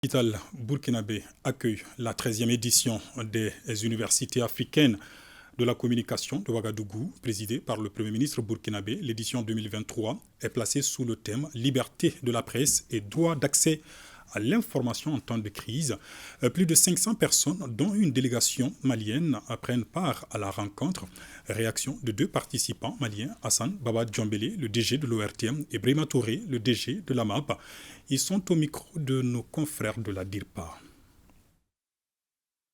La capitale burkinabé accueille la 13e édition des universités africaines de la communication de Ouagadougou, présidée par le Premier ministre burkinabé. L'édition 2023 est placée sous le thème Liberté de la presse et droit d'accès à l'information en temps de crise. Plus de 500 personnes, dont une délégation malienne, prennent part à la rencontre. Réaction de deux participants maliens, Hassan Baba Djambélé, le DG de l'ORTM, et Brima Touré, le DG de la MAP. Ils sont au micro de nos confrères de la DIRPA.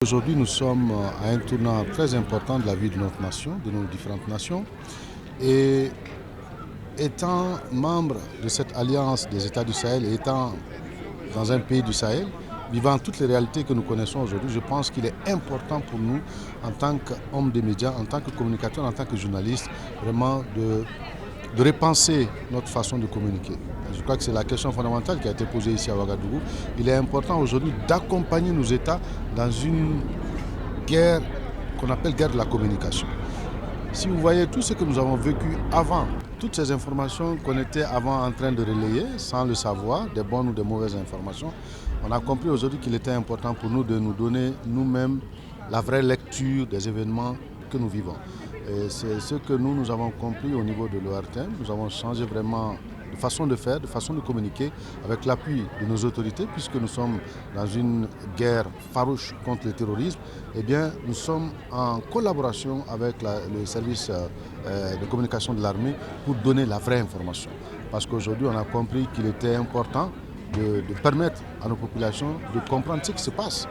Aujourd'hui, nous sommes à un tournant très important de la vie de notre nation, de nos différentes nations. Et étant membre de cette alliance des États du Sahel et étant dans un pays du Sahel, vivant toutes les réalités que nous connaissons aujourd'hui, je pense qu'il est important pour nous, en tant qu'hommes des médias, en tant que communicateurs, en tant que journalistes, vraiment de repenser notre façon de communiquer. Je crois que c'est la question fondamentale qui a été posée ici à Ouagadougou. Il est important aujourd'hui d'accompagner nos États dans une guerre qu'on appelle guerre de la communication. Si vous voyez tout ce que nous avons vécu avant, toutes ces informations qu'on était avant en train de relayer, sans le savoir, des bonnes ou des mauvaises informations, on a compris aujourd'hui qu'il était important pour nous de nous donner nous-mêmes la vraie lecture des événements que nous vivons. Et c'est ce que nous avons compris au niveau de l'ORTM. Nous avons changé vraiment de façon de faire, de façon de communiquer avec l'appui de nos autorités, puisque nous sommes dans une guerre farouche contre le terrorisme. Eh bien, nous sommes en collaboration avec le service de communication de l'armée pour donner la vraie information. Parce qu'aujourd'hui, on a compris qu'il était important de permettre à nos populations de comprendre ce qui se passe.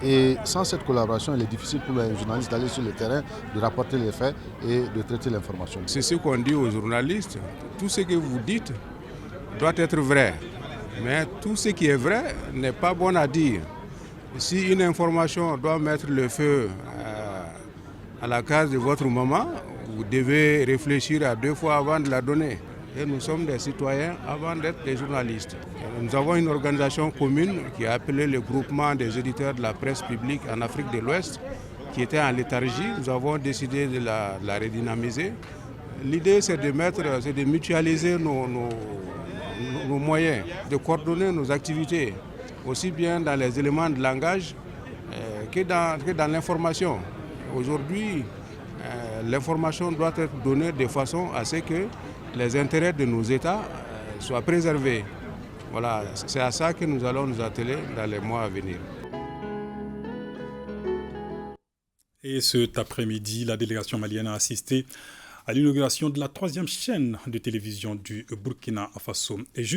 Et sans cette collaboration, il est difficile pour les journalistes d'aller sur le terrain, de rapporter les faits et de traiter l'information. C'est ce qu'on dit aux journalistes. Tout ce que vous dites doit être vrai. Mais tout ce qui est vrai n'est pas bon à dire. Si une information doit mettre le feu à la case de votre maman, vous devez réfléchir à deux fois avant de la donner. Et nous sommes des citoyens avant d'être des journalistes. Et nous avons une organisation commune qui est appelée le groupement des éditeurs de la presse publique en Afrique de l'Ouest, qui était en léthargie. Nous avons décidé de la redynamiser. L'idée, c'est de mutualiser nos moyens, de coordonner nos activités, aussi bien dans les éléments de langage que dans l'information. Aujourd'hui, l'information doit être donnée de façon à ce que les intérêts de nos États soient préservés. Voilà, c'est à ça que nous allons nous atteler dans les mois à venir. Et cet après-midi, la délégation malienne a assisté à l'inauguration de la 3e chaîne de télévision du Burkina Faso. Et juste